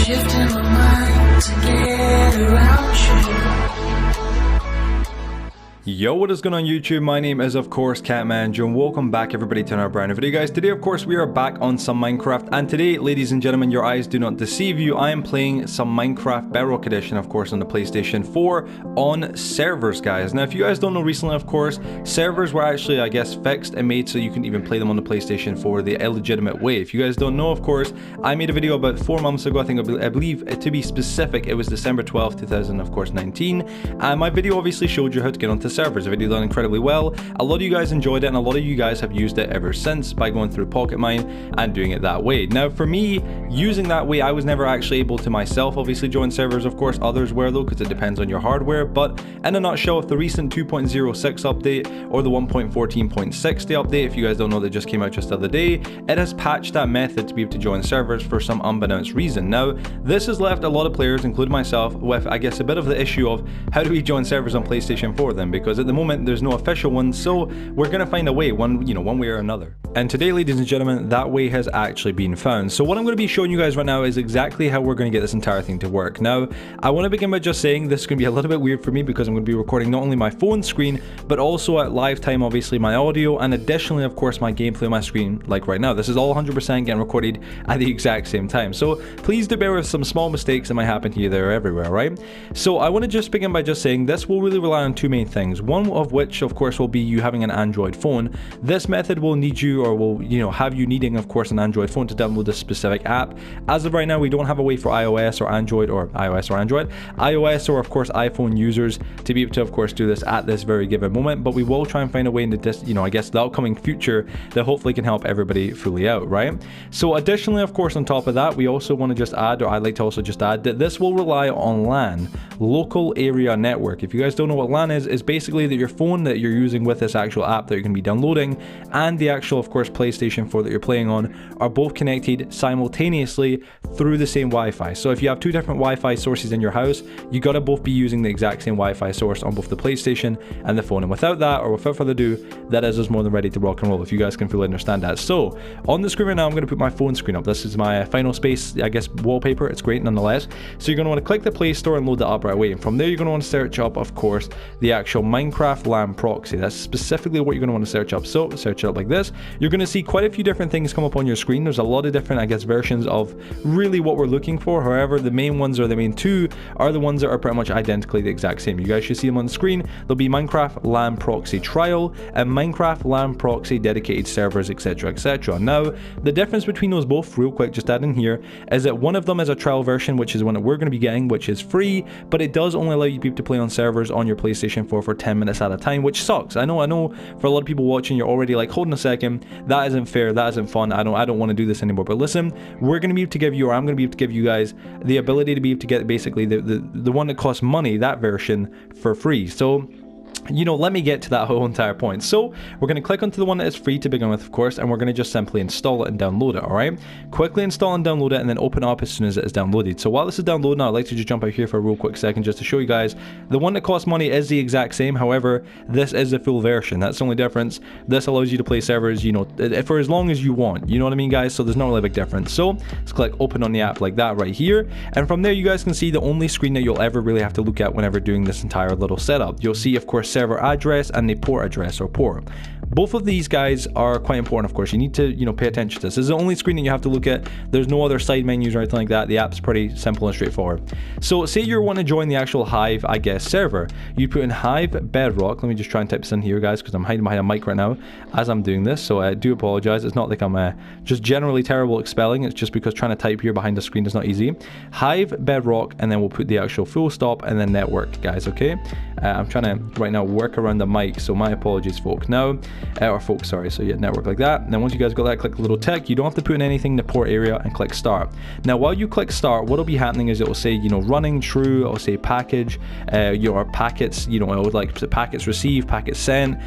shifting my mind to get around you. Yo, what is going on YouTube? My name is of course Catmanjoe and welcome back everybody to another brand new video, guys. Today of course we are back on some Minecraft, and today, ladies and gentlemen, your eyes do not deceive you, I am playing some Minecraft Bedrock Edition, of course, on the PlayStation 4 on servers, guys. Now if you guys don't know, recently of course servers were actually, I guess, fixed and made so you can even play them on the PlayStation 4 the illegitimate way. If you guys don't know, of course, I made a video about 4 months ago, I believe to be specific, it was December 12th, 2019, and my video obviously showed you how to get onto servers. A video done incredibly well. A lot of you guys enjoyed it and a lot of you guys have used it ever since by going through Pocket Mine and doing it that way. Now for me, using that way, I was never actually able to myself obviously join servers. Of course others were though, because it depends on your hardware. But in a nutshell, with the recent 2.06 update or the 1.14.60 update, if you guys don't know, that just came out just the other day, it has patched that method to be able to join servers for some unbeknownst reason. Now this has left a lot of players, including myself, with I guess a bit of the issue of how do we join servers on PlayStation 4 then, because at the moment there's no official one, so we're gonna find a way, one way or another. And today, ladies and gentlemen, that way has actually been found. So what I'm going to be showing you guys right now is exactly how we're going to get this entire thing to work. Now I want to begin by just saying this is going to be a little bit weird for me because I'm going to be recording not only my phone screen but also at live time obviously my audio, and additionally of course my gameplay on my screen. Like right now, this is all 100% getting recorded at the exact same time, so please do bear with some small mistakes that might happen here, there, or everywhere, right? So I want to just begin by just saying this will really rely on two main things, one of which of course will be you having an Android phone. This method will need you, or will have you needing of course an Android phone to download this specific app. As of right now, we don't have a way for iOS or Android, or iOS or of course iPhone users to be able to of course do this at this very given moment, but we will try and find a way in the I guess the upcoming future that hopefully can help everybody fully out, right? So additionally of course on top of that, we also want to just add, or I'd like to also just add, that this will rely on LAN, local area network. If you guys don't know what LAN is basically that your phone that you're using with this actual app that you're going to be downloading and the actual of course PlayStation 4 that you're playing on are both connected simultaneously through the same Wi-Fi. So if you have two different Wi-Fi sources in your house, you got to both be using the exact same Wi-Fi source on both the PlayStation and the phone. And without that, or without further ado, that is us more than ready to rock and roll, if you guys can fully understand that. So on the screen right now, I'm going to put my phone screen up. This is my Final Space, I guess, wallpaper. It's great nonetheless. So you're going to want to click the Play Store and load that up right away. And from there, you're going to want to search up, of course, the actual Minecraft LAN proxy. That's specifically what you're going to want to search up. So search it up like this. You're going to see quite a few different things come up on your screen. There's a lot of different, I guess, versions of really what we're looking for. However, the main ones, or the main two, are the ones that are pretty much identically the exact same. You guys should see them on the screen. There'll be Minecraft LAN proxy trial and Minecraft LAN proxy dedicated servers, etc, etc. Now the difference between those both, real quick, just add in here, is that one of them is a trial version, which is one that we're going to be getting, which is free, but it does only allow you people to play on servers on your PlayStation 4 for 10 minutes at a time, which sucks. I know for a lot of people watching, you're already like, hold on a second, that isn't fair, that isn't fun, I don't want to do this anymore. But listen, we're going to be able to give you, or I'm going to be able to give you guys the ability to be able to get basically the one that costs money, that version, for free. So let me get to that whole entire point. So we're going to click onto the one that is free to begin with, of course, and we're going to just simply install it and download it. All right, quickly install and download it, and then open up as soon as it is downloaded. So while this is downloading, I'd like to just jump out here for a real quick second just to show you guys the one that costs money is the exact same. However, this is the full version. That's the only difference. This allows you to play servers, for as long as you want. You know what I mean, guys? So there's not really a big difference. So let's click open on the app like that right here, and from there you guys can see the only screen that you'll ever really have to look at whenever doing this entire little setup. You'll see, of course, server address and the port address, or port. Both of these guys are quite important, of course. You need to, pay attention to this. This is the only screen that you have to look at. There's no other side menus or anything like that. The app's pretty simple and straightforward. So say you want to join the actual Hive, I guess, server. You put in Hive Bedrock. Let me just try and type this in here, guys, because I'm hiding behind a mic right now as I'm doing this. So I do apologize. It's not like I'm just generally terrible at spelling. It's just because trying to type here behind the screen is not easy. Hive Bedrock, and then we'll put the actual full stop and then network, guys, okay? I'm trying to right now work around the mic, so my apologies, folks. Now, sorry. So yeah, network like that. And then once you guys got that, click the little tick. You don't have to put in anything in the port area, and click start. Now, while you click start, what'll be happening is it will say, running true. It'll say package, your packets. It would like packets received, packets sent,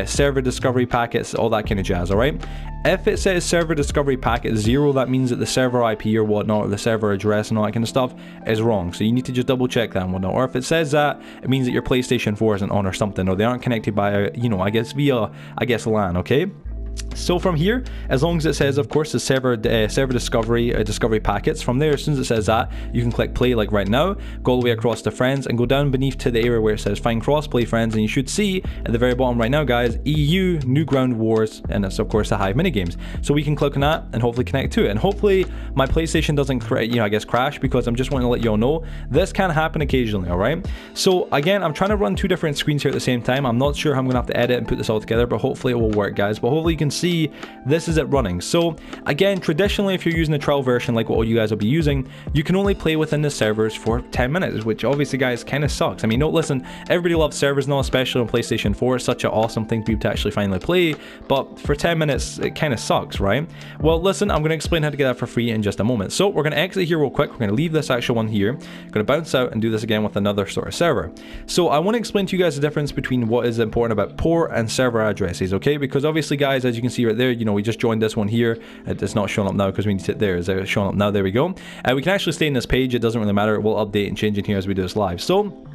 server discovery packets, all that kind of jazz. All right. If it says server discovery packet 0, that means that the server IP or whatnot, or the server address and all that kind of stuff is wrong. So you need to just double check that and whatnot. Or if it says that, it means that your PlayStation 4 isn't on or something, or they aren't connected by, I guess via, LAN, okay? So from here, as long as it says, of course, the server discovery packets, from there, as soon as it says that, you can click play like right now, go all the way across to friends, and go down beneath to the area where it says find crossplay friends, and you should see at the very bottom right now, guys, EU, Newground Wars, and it's of course the Hive minigames. So we can click on that and hopefully connect to it, and hopefully my PlayStation doesn't, crash, because I'm just wanting to let you all know this can happen occasionally. All right. So again, I'm trying to run two different screens here at the same time. I'm not sure how I'm gonna have to edit and put this all together, but hopefully it will work, guys. But hopefully you can see this is it running. So again, traditionally, if you're using the trial version like what all you guys will be using, you can only play within the servers for 10 minutes, which obviously, guys, kind of sucks. I mean, no, listen, everybody loves servers now, especially on PlayStation 4. It's such an awesome thing for you to actually finally play, but for 10 minutes it kind of sucks, right? Well, listen, I'm going to explain how to get that for free in just a moment. So we're going to exit here real quick. We're going to leave this actual one here, going to bounce out and do this again with another sort of server. So I want to explain to you guys the difference between what is important about port and server addresses, okay? Because obviously, guys, as you can see right there, you know, we just joined this one here. It's not showing up now because we need to, there is it showing up now. There we go. We can actually stay in this page. It doesn't really matter. We'll update and change in here as we do this live. So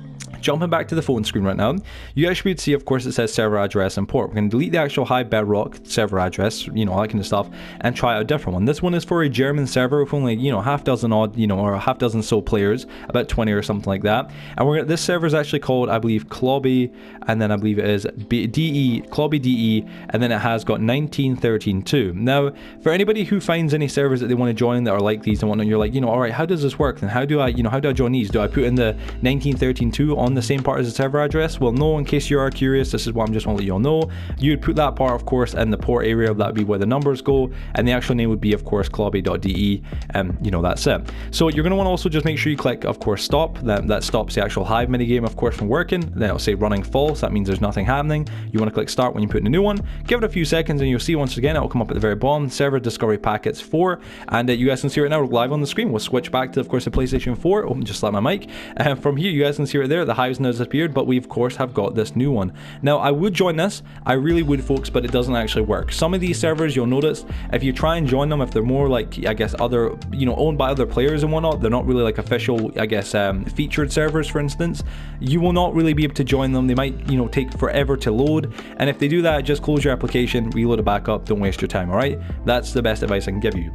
jumping back to the phone screen right now, you guys should see, of course, it says server address and port. We're going to delete the actual Hive Bedrock server address, you know, all that kind of stuff, and try out a different one. This one is for a German server with only, you know, half dozen odd, you know, or a half dozen so players, about 20 or something like that. And we're gonna, this server is actually called, I believe, Clobby, and then I believe it is Clobby DE, and then it has got 1913.2. Now, for anybody who finds any servers that they want to join that are like these and whatnot, you're like, you know, all right, how does this work? Then how do I, you know, how do I join these? Do I put in the 1913.2 on the same part as the server address? Well, no, in case you are curious, this is what I'm just want to let you all know. You would put that part, of course, in the port area. That would be where the numbers go, and the actual name would be, of course, clobby.de, and you know, that's it. So you're going to want to also just make sure you click, of course, stop. That stops the actual Hive minigame, of course, from working. Then it'll say running false. That means there's nothing happening. You want to click start when you put in a new one. Give it a few seconds, and you'll see once again it'll come up at the very bottom, server discovery packets 4, and you guys can see right now we're live on the screen. We'll switch back to, of course, the PlayStation 4. Oh, just slap my mic. From here, you guys can see right there the Hive's now disappeared, but we of course have got this new one. Now, I would join this, I really would, folks, but it doesn't actually work. Some of these servers, you'll notice, if you try and join them, if they're more like, I guess, other, you know, owned by other players and whatnot, they're not really like official, I guess, featured servers, for instance, you will not really be able to join them. They might, you know, take forever to load, and if they do that, just close your application, reload it back up, don't waste your time. All right, that's the best advice I can give you.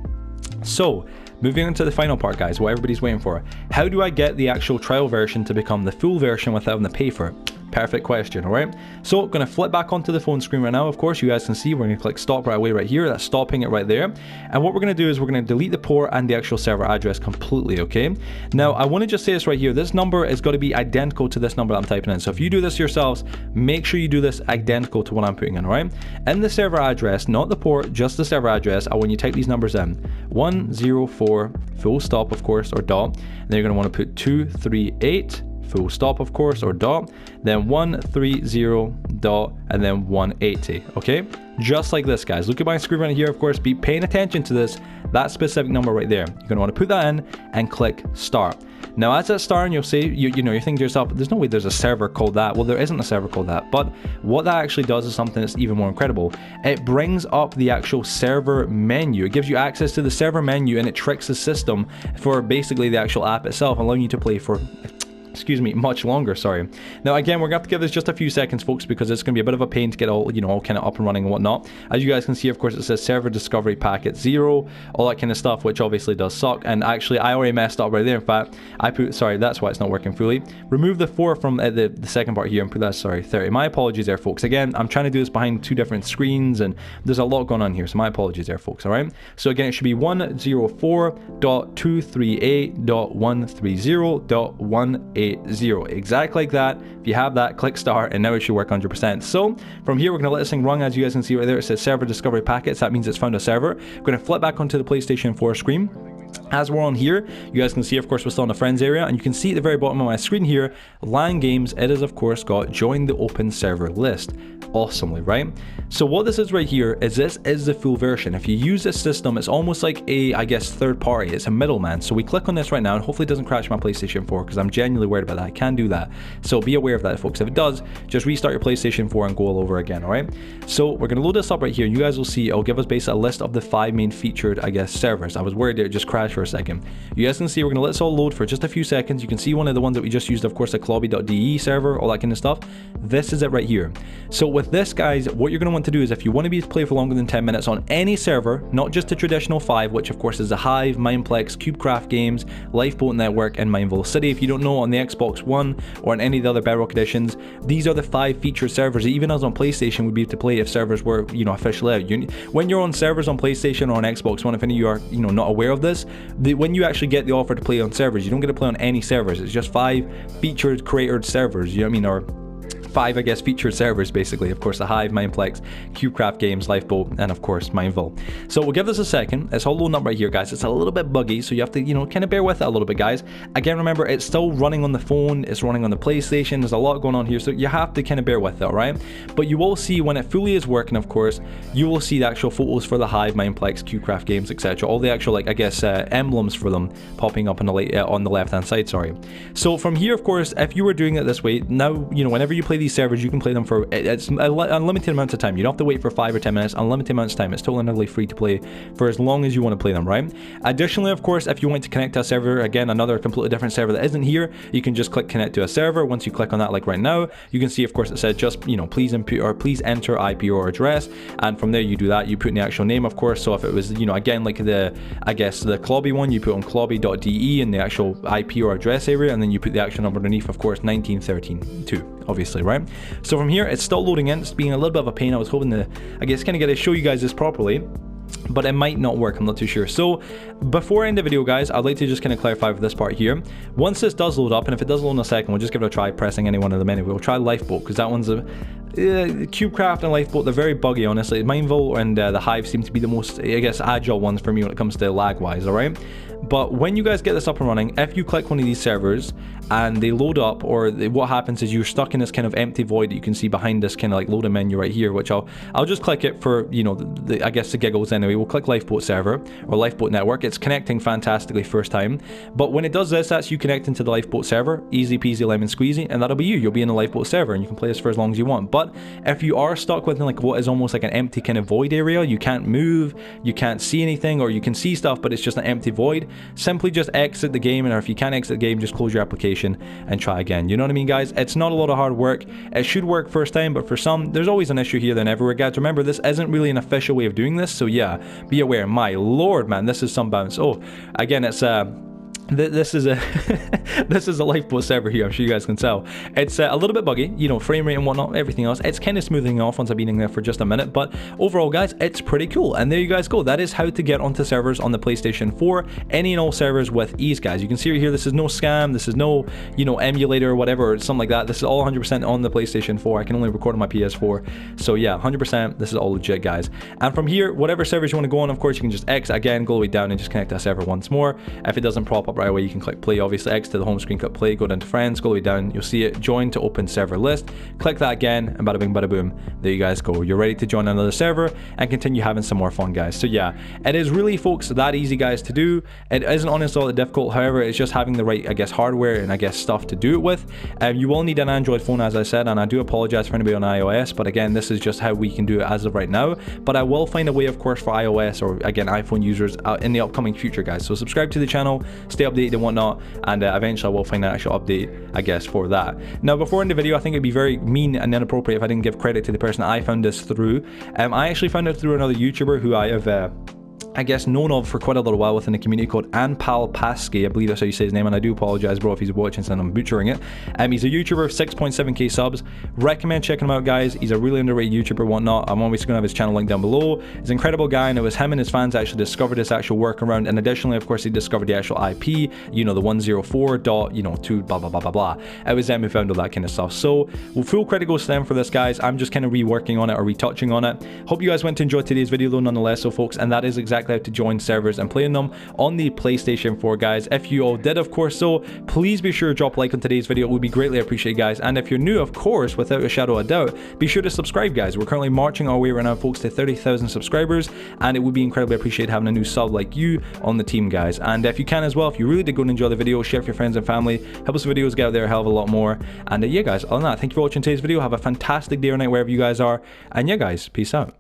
So moving on to the final part, guys, what everybody's waiting for. How do I get the actual trial version to become the full version without having to pay for it? Perfect question. All right, so going to flip back onto the phone screen right now. Of course, you guys can see we're going to click stop right away right here. That's stopping it right there. And what we're going to do is we're going to delete the port and the actual server address completely. Okay, now I want to just say this right here, this number is going to be identical to this number that I'm typing in. So if you do this yourselves, make sure you do this identical to what I'm putting in. All right, and the server address, not the port, just the server address, when you type these numbers in, 104 full stop, of course, or dot, and then you're going to want to put 238 full stop, of course, or dot, then 130 dot, and then 180. Okay, just like this, guys. Look at my screen right here. Of course, be paying attention to this, that specific number right there. You're going to want to put that in and click start. Now, as it's starting, you'll say, you know, you're thinking to yourself, there's no way there's a server called that. Well, there isn't a server called that, but what that actually does is something that's even more incredible. It brings up the actual server menu. It gives you access to the server menu, and it tricks the system for basically the actual app itself, allowing you to play for, excuse me, much longer. Sorry. Now, again, we're gonna have to give this just a few seconds, folks, because it's gonna be a bit of a pain to get all, you know, all kind of up and running and whatnot. As you guys can see, of course, it says server discovery packet 0, all that kind of stuff, which obviously does suck. And actually, I already messed up right there. In fact, I put, sorry, that's why it's not working fully. Remove the 4 from the second part here and put that, sorry, 30. My apologies there, folks. Again, I'm trying to do this behind 2 different screens, and there's a lot going on here, so my apologies there, folks. All right. So again, it should be 104.238.130.180. Exactly like that. If you have that, click start, and now it should work 100%. So from here, we're going to let this thing run. As you guys can see right there, it says server discovery packets. That means it's found a server. We're going to flip back onto the PlayStation 4 screen. As we're on here, you guys can see, of course, we're still in the friends area, and you can see at the very bottom of my screen here, LAN games, it has, of course, got join the open server list. Awesomely, right? So what this is right here is this is the full version. If you use this system, it's almost like a, I guess, third party. It's a middleman. So we click on this right now, and hopefully it doesn't crash my PlayStation 4, because I'm genuinely worried about that. I can do that. So be aware of that, folks. If it does, just restart your PlayStation 4 and go all over again, all right? So we're going to load this up right here, and you guys will see it'll give us basically a list of the 5 main featured, I guess, servers. I was worried it would just crash for a second. You guys can see we're going to let this all load for just a few seconds. You can see one of the ones that we just used, of course, the clobby.de server, all that kind of stuff. This is it right here. So with this, guys, what you're going to want to do is if you want to be able to play for longer than 10 minutes on any server, not just the traditional 5, which of course is the Hive, Mineplex, CubeCraft Games, Lifeboat Network, and Mineville City. If you don't know, on the Xbox One or on any of the other Bedrock editions, these are the 5 featured servers that even us on PlayStation would be able to play if servers were, you know, officially out. When you're on servers on PlayStation or on Xbox One, if any of you are, you know, not aware of this, when you actually get the offer to play on servers, you don't get to play on any servers. It's just 5 featured created servers, you know what I mean, or 5, I guess, featured servers, basically. Of course, the Hive, Mineplex, CubeCraft Games, Lifeboat, and of course, Mineville. So we'll give this a second. It's all loading up right here, guys. It's a little bit buggy, so you have to, you know, kind of bear with it a little bit, guys. Again, remember, it's still running on the phone. It's running on the PlayStation. There's a lot going on here, so you have to kind of bear with it, all right? But you will see when it fully is working, of course, you will see the actual photos for the Hive, Mineplex, CubeCraft Games, etc. All the actual, like, I guess, emblems for them popping up on the left-hand side, sorry. So from here, of course, if you were doing it this way, now, you know, whenever you play these servers, you can play them for, it's unlimited amounts of time. You don't have to wait for 5 or 10 minutes, unlimited amounts of time. It's totally free to play for as long as you want to play them, right? Additionally, of course, if you want to connect to a server, again, another completely different server that isn't here, you can just click connect to a server. Once you click on that, like right now, you can see, of course, it says just, you know, please input or please enter IP or address, and from there you do that. You put in the actual name, of course. So if it was, you know, again, like the, I guess, the clobby one, you put on clobby.de in the actual IP or address area, and then you put the actual number underneath, of course, 1913.2, obviously, right? So from here, it's still loading in. It's being a little bit of a pain. I was hoping to, I guess, kind of get to show you guys this properly, but it might not work. I'm not too sure. So before I end the video, guys, I'd like to just kind of clarify for this part here. Once this does load up, and if it does load in a second, we'll just give it a try pressing any one of them anyway. We'll try Lifeboat, because that one's a CubeCraft and Lifeboat, they're very buggy, honestly. Mineville and the Hive seem to be the most, I guess, agile ones for me when it comes to lag wise, all right? But when you guys get this up and running, if you click one of these servers and they load up, or what happens is you're stuck in this kind of empty void that you can see behind this kind of like loading menu right here, which I'll just click it for, you know, I guess the giggles anyway. We'll click Lifeboat server or Lifeboat network. It's connecting fantastically first time, but when it does this, that's you connecting to the Lifeboat server, easy peasy lemon squeezy, and that'll be you. You'll be in the Lifeboat server and you can play this for as long as you want. But if you are stuck within like what is almost like an empty kind of void area, you can't move, you can't see anything, or you can see stuff but it's just an empty void, simply just exit the game. And if you can't exit the game, just close your application and try again. You know what I mean, guys? It's not a lot of hard work. It should work first time, but for some, there's always an issue here than everywhere, guys. Remember, this isn't really an official way of doing this, so yeah, be aware. My lord, man, this is some bounce. Oh, again, it's this is a this is a Lifeboat server here. I'm sure you guys can tell. It's a little bit buggy, you know, frame rate and whatnot, everything else. It's kind of smoothing off once I've been in there for just a minute, but overall, guys, it's pretty cool. And there you guys go. That is how to get onto servers on the PlayStation 4, any and all servers with ease, guys. You can see right here, this is no scam, this is no, you know, emulator or whatever, or something like that. This is all 100% on the PlayStation 4. I can only record on my PS4, so yeah, 100%. This is all legit, guys. And from here, whatever servers you want to go on, of course, you can just exit again, go all the way down, and just connect to a server once more. If it doesn't pop up right away, you can click play, obviously, exit to the home screen, click play, go down to friends, go all the way down, you'll see it, join to open server list, click that again, and bada bing bada boom, there you guys go. You're ready to join another server and continue having some more fun, guys. So yeah, it is really, folks, that easy, guys, to do. It isn't honestly all that difficult. However, it's just having the right, I guess, hardware and I guess stuff to do it with. You will need an Android phone, as I said, and I do apologize for anybody on iOS, but again, this is just how we can do it as of right now. But I will find a way, of course, for iOS or again iPhone users in the upcoming future, guys. So subscribe to the channel, stay updated and whatnot, and eventually I will find an actual update, I guess, for that. Now, before in the video, I think it'd be very mean and inappropriate if I didn't give credit to the person I found this through. I actually found it through another YouTuber who I have I guess known of for quite a little while within the community, called Anpal Palski. I believe that's how you say his name, and I do apologize, bro, if he's watching and I'm butchering it. He's a YouTuber of 6.7k subs. Recommend checking him out, guys. He's a really underrated YouTuber, whatnot. I'm always going to have his channel linked down below. He's an incredible guy, and it was him and his fans actually discovered this actual workaround, and additionally, of course, he discovered the actual IP, you know, the 104.2 blah blah blah blah blah. It was them who found all that kind of stuff. So full credit goes to them for this, guys. I'm just kind of reworking on it or retouching on it. Hope you guys went to enjoy today's video though, nonetheless. So folks, and that is exactly how to join servers and playing them on the PlayStation 4, guys. If you all did, of course, so please be sure to drop a like on today's video. It would be greatly appreciated, guys. And if you're new, of course, without a shadow of a doubt, be sure to subscribe, guys. We're currently marching our way right now, folks, to 30,000 subscribers, and it would be incredibly appreciated having a new sub like you on the team, guys. And if you can as well, if you really did go and enjoy the video, share with your friends and family, help us videos get out there a hell of a lot more. And yeah, guys, other than that, thank you for watching today's video. Have a fantastic day or night wherever you guys are, and yeah, guys, peace out.